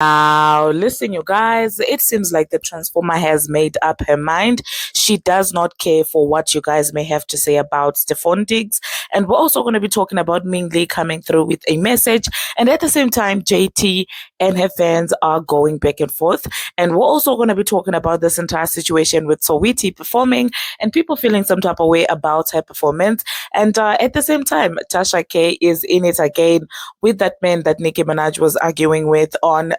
Now, listen, you guys, it seems like the Transformer has made up her mind. She does not care for what you guys may have to say about Stefon Diggs. And we're also going to be talking about Ming Lee coming through with a message. And at the same time, JT and her fans are going back and forth. And we're also going to be talking about this entire situation with Saweetie performing and people feeling some type of way about her performance. And at the same time, Tasha K is in it again with that man that Nicki Minaj was arguing with on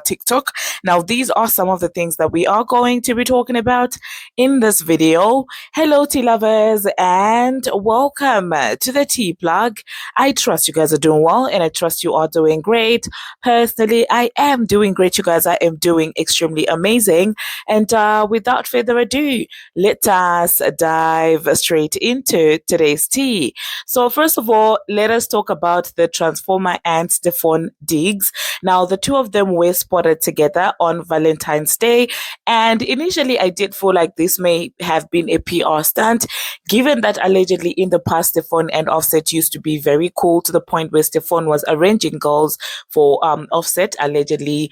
TikTok. Now, these are some of the things that we are going to be talking about in this video. Hello, tea lovers, and welcome to the tea plug. I trust you guys are doing well, and I trust you are doing great. Personally, I am doing great, you guys. I am doing extremely amazing. And without further ado, let us dive straight into today's tea. So, first of all, let us talk about the Transformer and Stefon Diggs. Now, the two of them were spotted together on Valentine's Day. And initially, I did feel like this may have been a PR stunt, given that allegedly in the past, Stefon and Offset used to be very cool to the point where Stefon was arranging girls for Offset. Allegedly,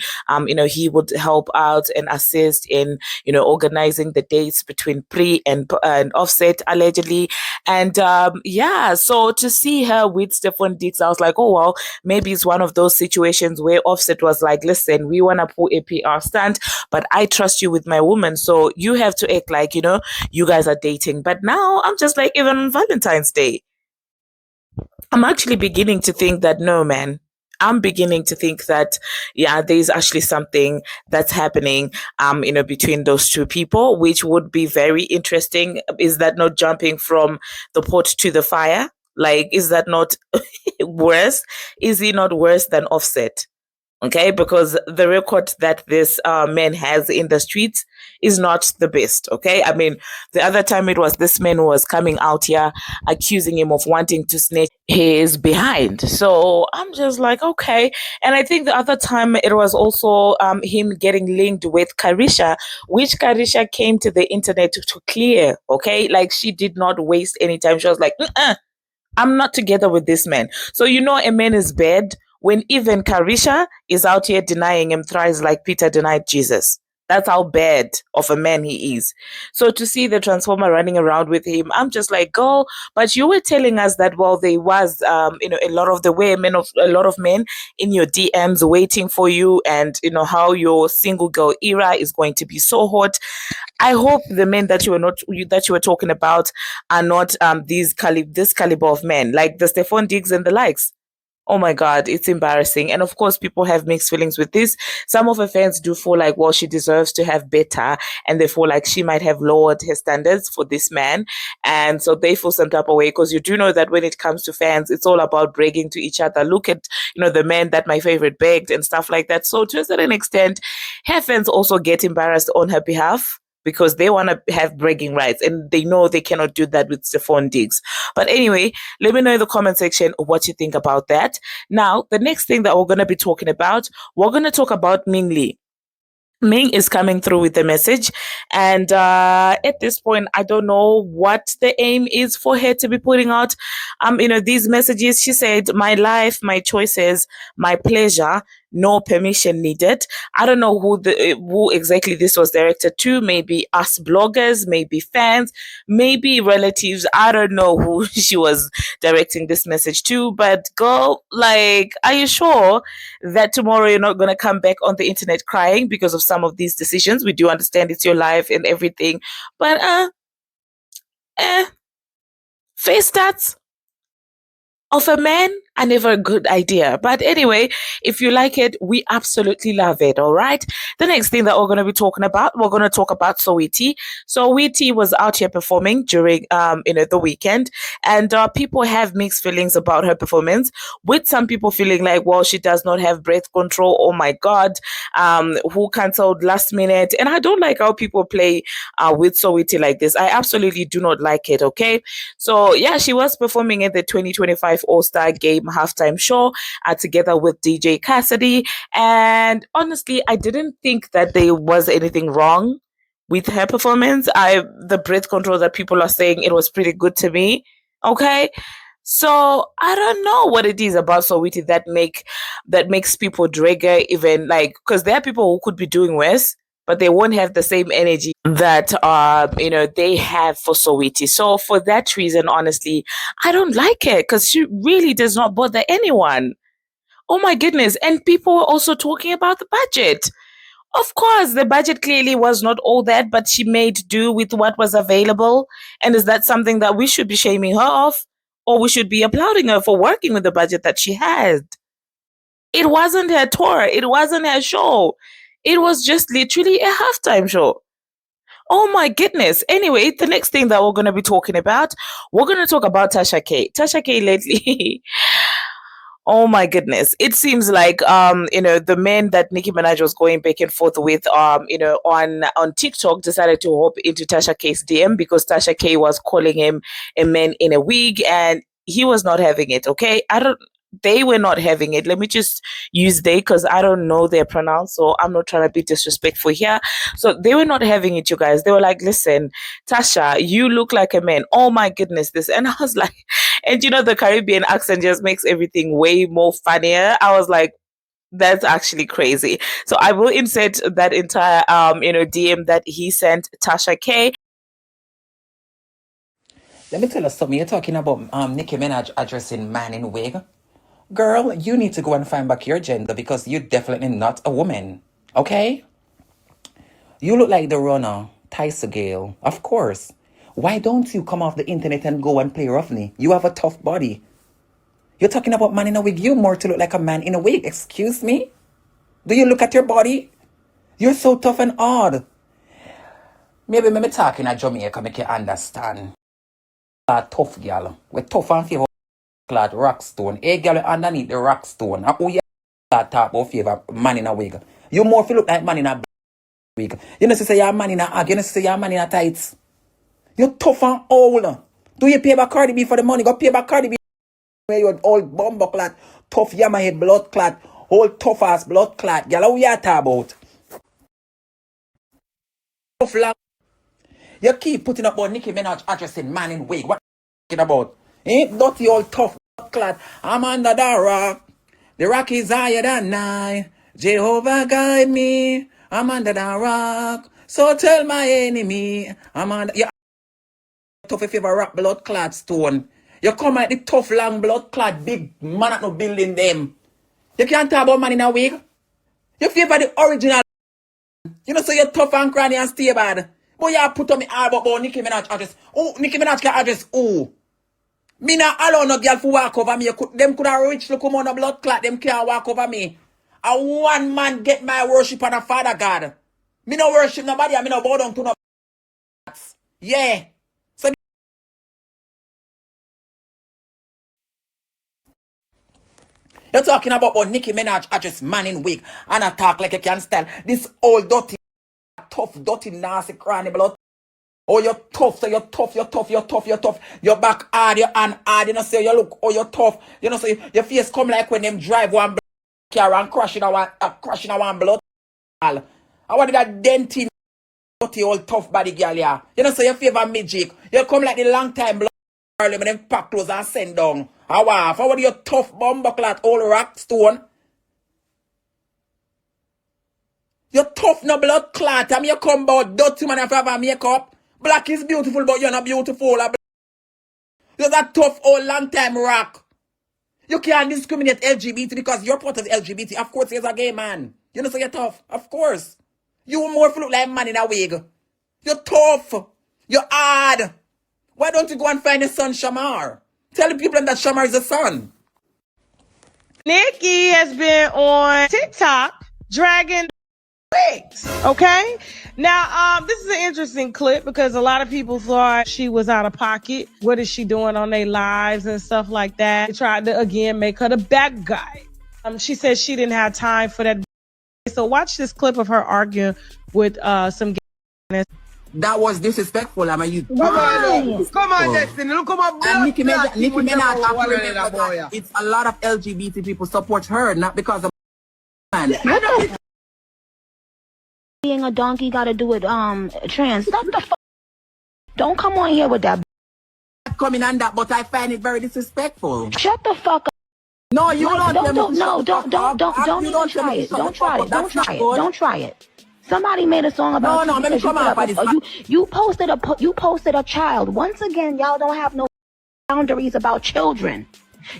he would help out and assist in, organizing the dates between Pre and Offset, allegedly. And so to see her with Stefon Diggs, I was like, oh, well, maybe it's one of those situations where Offset was like, listen, we want to pull a PR stunt, but I trust you with my woman. So you have to act like, you guys are dating. But now I'm just like, even on Valentine's Day, I'm actually beginning to think that no, man. I'm beginning to think that, yeah, there's actually something that's happening, between those two people, which would be very interesting. Is that not jumping from the pot to the fire? Like, is that not worse? Is he not worse than Offset? Okay, because the record that this man has in the streets is not the best. Okay, I mean, the other time it was this man who was coming out here accusing him of wanting to snatch his behind. So I'm just like, okay. And I think the other time it was also him getting linked with Carisha, which Carisha came to the internet to clear. Okay, like she did not waste any time. She was like, I'm not together with this man. So a man is bad when even Carisha is out here denying him thrice like Peter denied Jesus. That's how bad of a man he is. So to see the Transformer running around with him, I'm just like, go. But you were telling us that, well, there was, a lot of the women of a lot of men in your DMs waiting for you, and how your single girl era is going to be so hot. I hope the men that you were talking about are not this caliber of men, like the Stefon Diggs and the likes. Oh my God, it's embarrassing. And of course, people have mixed feelings with this. Some of her fans do feel like, well, she deserves to have better. And they feel like she might have lowered her standards for this man. And so they feel some type of way, because you do know that when it comes to fans, it's all about bragging to each other. Look at, the man that my favorite begged and stuff like that. So to a certain extent, her fans also get embarrassed on her behalf, because they want to have bragging rights and they know they cannot do that with Stefon Diggs. But anyway, let me know in the comment section what you think about that. Now, the next thing that we're going to be talking about, we're going to talk about Ming Lee. Ming is coming through with the message, and at this point, I don't know what the aim is for her to be putting out. These messages. She said, "My life, my choices, my pleasure, no permission needed." I don't know who exactly this was directed to. Maybe us bloggers, maybe fans, maybe relatives. I don't know who she was directing this message to. But girl, like, are you sure that tomorrow you're not gonna come back on the internet crying because of some of these decisions? We do understand it's your life and everything, but face stats of a man are never a good idea. But anyway, if you like it, we absolutely love it. All right. The next thing that we're going to be talking about, we're going to talk about Saweetie. Saweetie was out here performing during the weekend, and people have mixed feelings about her performance, with some people feeling like, well, she does not have breath control. Oh my God, who cancelled last minute? And I don't like how people play with Saweetie like this. I absolutely do not like it. Okay. So yeah, she was performing at the 2025 All-Star Game halftime show together with DJ Cassidy. And honestly, I didn't think that there was anything wrong with her performance. The breath control that people are saying, it was pretty good to me. Okay. So I don't know what it is about Saweetie that makes people drag her, even like, because there are people who could be doing worse, but they won't have the same energy that they have for Saweetie. So for that reason, honestly, I don't like her because she really does not bother anyone. Oh my goodness. And people were also talking about the budget. Of course, the budget clearly was not all that, but she made do with what was available. And is that something that we should be shaming her off? Or we should be applauding her for working with the budget that she had? It wasn't her tour, it wasn't her show. It was just literally a halftime show. Oh my goodness. Anyway, the next thing that we're going to be talking about, we're going to talk about Tasha K. Tasha K lately. Oh my goodness. It seems like the men that Nicki Minaj was going back and forth with on TikTok decided to hop into Tasha K's DM because Tasha K was calling him a man in a wig and he was not having it, okay? They were not having it. Let me just use they because I don't know their pronouns, so I'm not trying to be disrespectful here. So they were not having it, you guys. They were like, listen, Tasha, you look like a man. Oh my goodness, this. And I was like, and the Caribbean accent just makes everything way more funnier. I was like, that's actually crazy. So I will insert that entire DM that he sent Tasha K. Let me tell you something. You're talking about Nicki Minaj addressing man in wig. Girl, you need to go and find back your gender because you're definitely not a woman. Okay? You look like the runner, Tasha K. Of course. Why don't you come off the internet and go and play roughly? You have a tough body. You're talking about man in a wig. You more to look like a man in a wig. Excuse me? Do you look at your body? You're so tough and odd. Maybe me talking at Jamaica make you understand. A tough girl. We're tough and favor clad rock stone. Hey girl underneath the rock stone. And who you talk about favor man in a wig? You more feel look like man in a wig. You know say you're a man in a hag. You know say you're a man in a tights. You're tough and old. Do you pay back Cardi B for the money? Go pay back Cardi B. Where you're old bumbo clad, tough yammerhead blood clad, old tough ass blood clad. Girl, who you talk about? Tough lang. You keep putting up about Nicki Minaj addressing man in wig. What you talking about? Ain't dirty old tough blood clad. I'm under the rock. The rock is higher than I. Jehovah guide me. I'm under the rock. So tell my enemy. I'm under. You tough if you have a rock blood clad stone. You come at the tough long blood clad big man at no building them. You can't talk about man in a wig. You favor the original. You know, so you're tough and cranny and stay bad. But you put on me all about Nicki Minaj address. Oh, Nicki Minaj can address who? Me not allow no girl to walk over me. Them could have reached to come on a blood clot. Them can't walk over me. And one man get my worship on a Father God. Me no worship nobody. I me no bow down to no. Yeah. So you're talking about Nicki Minaj address man in wig and I talk like you can stand this old dirty, tough, dirty, nasty, cranny blood. Oh, you're tough, so you're tough, you're tough, you're tough, you're tough. Your back hard, your hand hard, you know, so you look, oh, you're tough. You know, so your face come like when them drive one car and crashing a one blood. I wanted that denting, dirty old tough body girl, yeah. You know, so your favor magic. You come like the long time blood early, when them pack clothes and send down. How what your tough bumbleclot old rock stone? You're tough, no blood clot. I mean, you come about dirty man if you have makeup. Black is beautiful, but you're not beautiful. You're that tough old long time rock. You can't discriminate LGBT because you're part of LGBT. Of course, you're a gay man. You know, so you're tough. Of course. You more look like a man in a wig. You're tough. You're hard. Why don't you go and find a son, Shamar? Tell the people that Shamar is a son. Nicki has been on TikTok dragging wigs. Okay? Now, this is an interesting clip because a lot of people thought she was out of pocket. What is she doing on their lives and stuff like that? They tried to, again, make her the bad guy. She said she didn't have time for that. So watch this clip of her arguing with some gay. That was disrespectful. I mean, you. Come on, Destiny. Look at my blood. Nicki Minaj have to remember that it's a lot of LGBT people support her, not because of man. Being a donkey got to do with trans. Stop the don't come on here with that. not coming on that, but I find it very disrespectful. Shut the fuck up. No, you Like, don't tell me to no, shut the fuck up. don't You even don't tell try me to it. shut the Don't fuck try up. it. Don't That's not try it. good. Don't try it. Somebody made a song about No, you let me because you come put up up at this. you posted a child. Once again, y'all don't have no boundaries about children.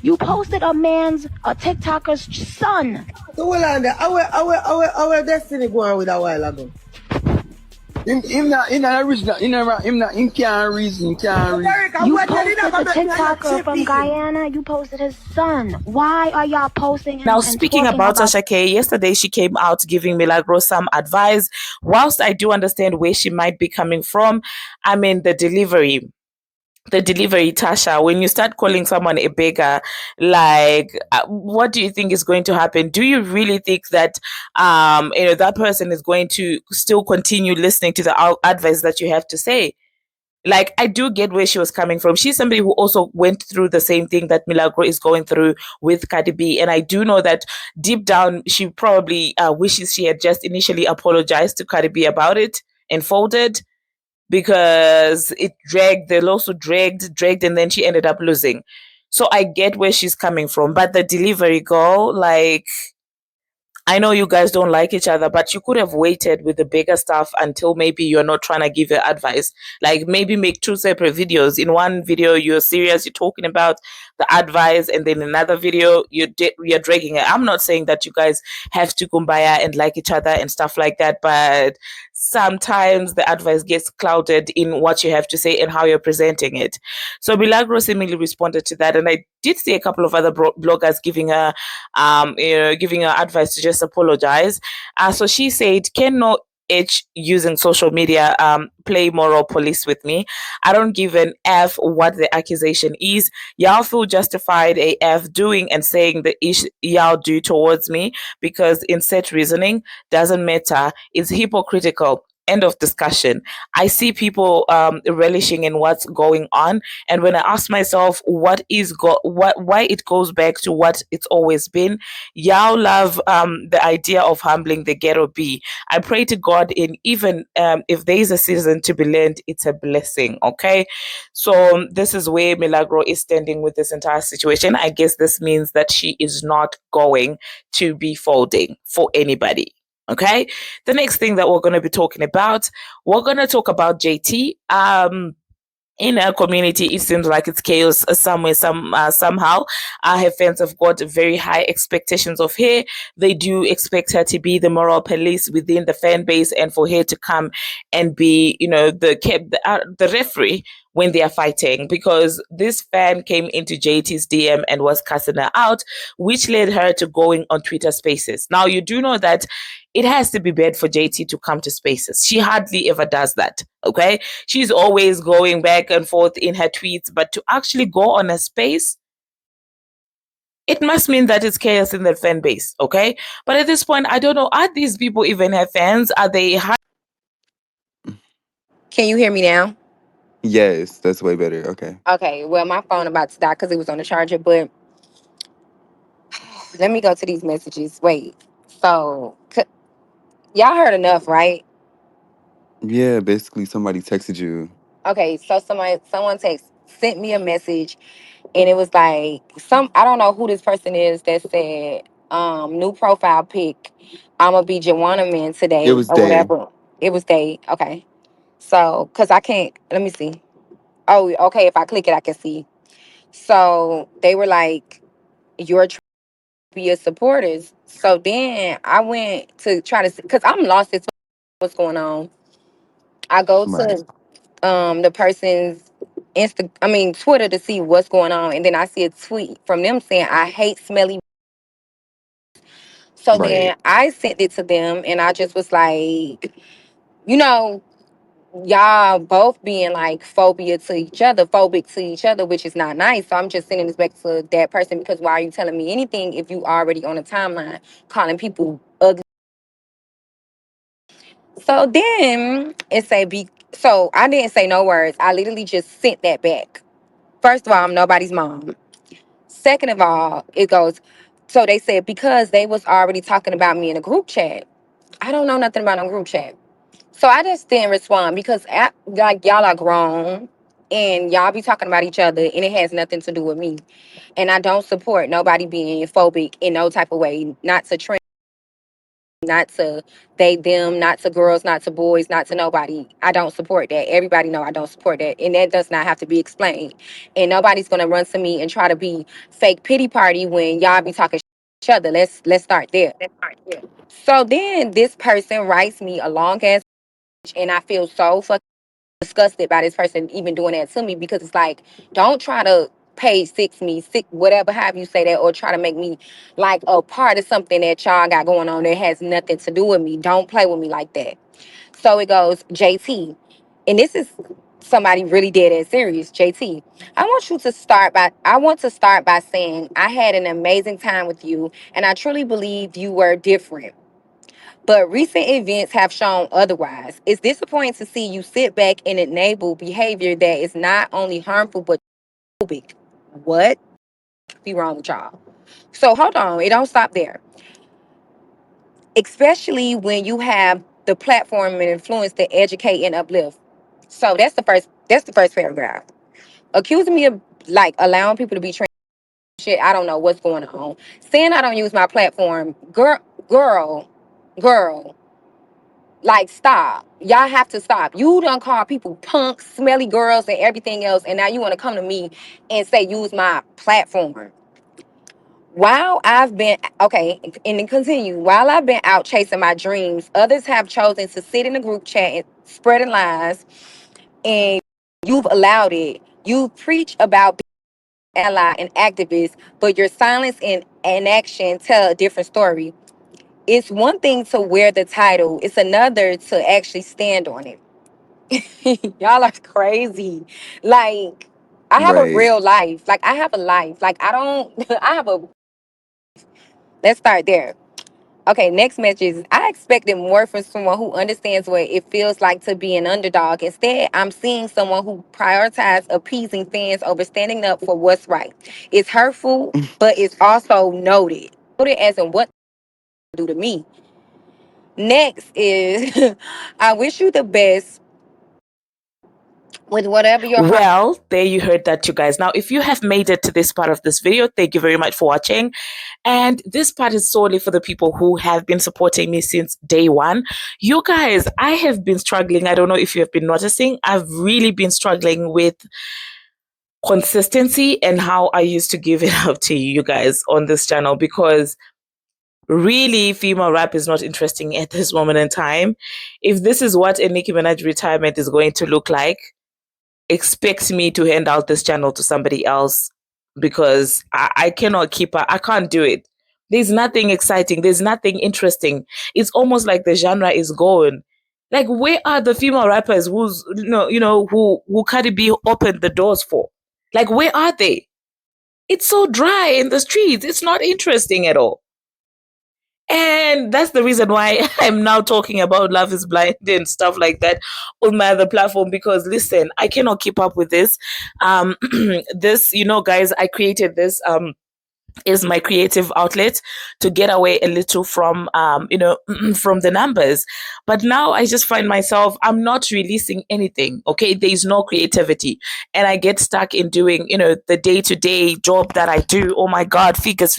You posted a TikToker's son. So hold on there. Our destiny go on with a while ago. Him not original. Him can't reason. You posted the TikToker from Guyana. You posted his son. Why are y'all posting him? Now, and speaking talking about Tasha K, yesterday she came out giving Milagro some advice. Whilst I do understand where she might be coming from, I mean, the delivery, Tasha, when you start calling someone a beggar, like, what do you think is going to happen? Do you really think that that person is going to still continue listening to the advice that you have to say? Like, I do get where she was coming from. She's somebody who also went through the same thing that Milagro is going through with Cardi B. And I do know that deep down, she probably wishes she had just initially apologized to Cardi B about it and folded, because it dragged, the lawsuit dragged, and then she ended up losing. So I get where she's coming from. But the delivery girl, like, I know you guys don't like each other, but you could have waited with the bigger stuff until maybe you're not trying to give your advice. Like, maybe make 2 separate videos. In one video, you're serious, you're talking about the advice, and then another video, you're dragging it. I'm not saying that you guys have to kumbaya and like each other and stuff like that, but sometimes the advice gets clouded in what you have to say and how you're presenting it. So Milagro seemingly responded to that, and I did see a couple of other bloggers giving her advice to just apologize. So she said, "Can no H using social media play moral police with me? I don't give an F what the accusation is. Y'all feel justified AF doing and saying the ish y'all do towards me, because in set reasoning doesn't matter. It's hypocritical. End of discussion. I see people relishing in what's going on, and when I ask myself why it goes back to what it's always been. Y'all love the idea of humbling the ghetto B. I pray to God, in even if there is a season to be learned, it's a blessing." Okay, so this is where Milagro is standing with this entire situation. I guess this means that she is not going to be folding for anybody. Okay, the next thing that we're going to be talking about, we're going to talk about JT. In our community, it seems like it's chaos somewhere, somehow. Her fans have got very high expectations of her. They do expect her to be the moral police within the fan base, and for her to come and be, the referee when they are fighting, because this fan came into JT's DM and was cussing her out, which led her to going on Twitter Spaces. Now, you do know that it has to be bad for JT to come to Spaces. She hardly ever does that, okay? She's always going back and forth in her tweets, but to actually go on a space, it must mean that it's chaos in the fan base, okay? But at this point, I don't know, are these people even her fans? Are they... Can you hear me now? Yes, that's way better. Okay. Okay, well, my phone about to die because it was on the charger, but let me go to these messages. Wait. So, y'all heard enough, right? Yeah, basically somebody texted you. Okay, so someone sent me a message, and it was like, I don't know who this person is, that said, new profile pic, I'ma be Joanna Man It today, was or Day. whatever. It was they. Okay. So, because I can't, let me see. Oh, okay, if I click it, I can see. So, they were like, you're be your supporters. So then I went to try to, because I'm lost as to what's going on. I go Right. to the person's Twitter to see what's going on, and then I see a tweet from them saying, I hate smelly. So Right. then I sent it to them, and I just was like, you know, y'all both being like phobic to each other, which is not nice. So I'm just sending this back to that person, because why are you telling me anything if you already on a timeline calling people ugly? So then it say so I didn't say no words. I literally just sent that back. First of all, I'm nobody's mom. Second of all, it goes, so they said because they was already talking about me in a group chat. I don't know nothing about a group chat. So I just didn't respond because like y'all are grown. and y'all be talking about each other, and it has nothing to do with me. And I don't support nobody being phobic in no type of way, not to trans, not to they, them, not to girls, not to boys, not to nobody. I don't support that. Everybody know I don't support that. And that does not have to be explained. And nobody's gonna run to me and try to be fake pity party when y'all be talking each other. Let's start there. So then this person writes me a long ass, and I feel so fucking disgusted by this person even doing that to me, because it's like, don't try to page six me, sick, whatever, have you say that, or try to make me like a part of something that y'all got going on that has nothing to do with me. Don't play with me like that. So it goes, JT, and this is somebody really dead and serious. JT, I want to start by saying I had an amazing time with you, and I truly believe you were different. But recent events have shown otherwise. It's disappointing to see you sit back and enable behavior that is not only harmful but phobic. What be wrong with y'all? So hold on, it don't stop there. Especially when you have the platform and influence to educate and uplift. So that's the first paragraph. Accusing me of like allowing people to be trans shit. I don't know what's going on. Saying I don't use my platform, girl, girl. Like, stop. Y'all have to stop. You done call people punks, smelly girls, and everything else, and now you want to come to me and say use my platform. While I've been, okay, and then continue. While I've been out chasing my dreams, others have chosen to sit in the group chat and spreading lies, and you've allowed it. You preach about being ally and activist, but your silence and inaction tell a different story. It's one thing to wear the title, it's another to actually stand on it. Y'all are crazy. Like, I have a Right. real life. Like, I have a life. Like, I don't, I have a, let's start there. Okay, next message is I expected more from someone who understands what it feels like to be an underdog. Instead, I'm seeing someone who prioritizes appeasing fans over standing up for what's right. It's hurtful, but it's also noted. Noted as in what do to me. Next is I wish you the best with whatever your heart. Well, there you heard that, you guys. Now, if you have made it to this part of this video, thank you very much for watching. And this part is solely for the people who have been supporting me since day one. You guys, I have been struggling. I don't know if you have been noticing. I've really been struggling with consistency and how I used to give it out to you guys on this channel, because really female rap is not interesting at this moment in time. If this is what a Nicki Minaj retirement is going to look like, expect me to hand out this channel to somebody else, because I cannot keep up. I can't do it. There's nothing exciting. There's nothing interesting. It's almost like the genre is gone. Like, where are the female rappers who's who Cardi B opened the doors for? Like, where are they? It's so dry in the streets. It's not interesting at all. And that's the reason why I'm now talking about Love is Blind and stuff like that on my other platform, because listen, I cannot keep up with this. This, guys, I created this is my creative outlet to get away a little from from the numbers. But now I just find myself, I'm not releasing anything. Okay, there's no creativity, and I get stuck in doing the day-to-day job that I do. Oh my god, figures.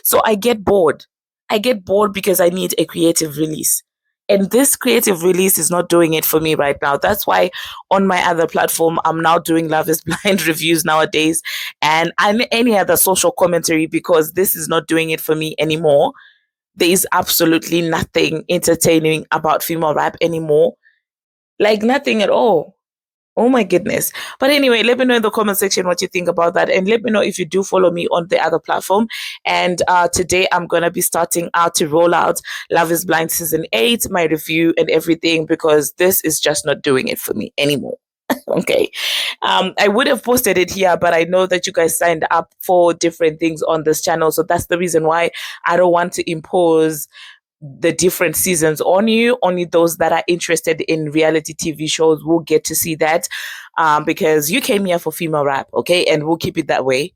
So I get bored because I need a creative release. And this creative release is not doing it for me right now. That's why on my other platform, I'm now doing Love is Blind reviews nowadays, and any other social commentary, because this is not doing it for me anymore. There is absolutely nothing entertaining about female rap anymore. Like, nothing at all. Oh my goodness. But anyway, let me know in the comment section what you think about that. And let me know if you do follow me on the other platform. And today I'm going to be starting out to roll out Love is Blind Season 8, my review and everything, because this is just not doing it for me anymore. Okay. I would have posted it here, but I know that you guys signed up for different things on this channel. So that's the reason why I don't want to impose the different seasons on you. Only those that are interested in reality TV shows will get to see that, because you came here for female rap, okay? And we'll keep it that way.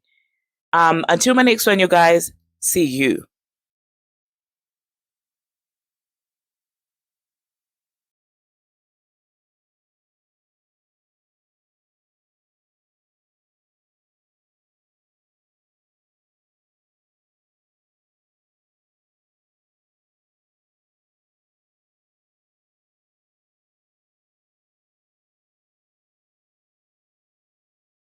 Until my next one, you guys, see you.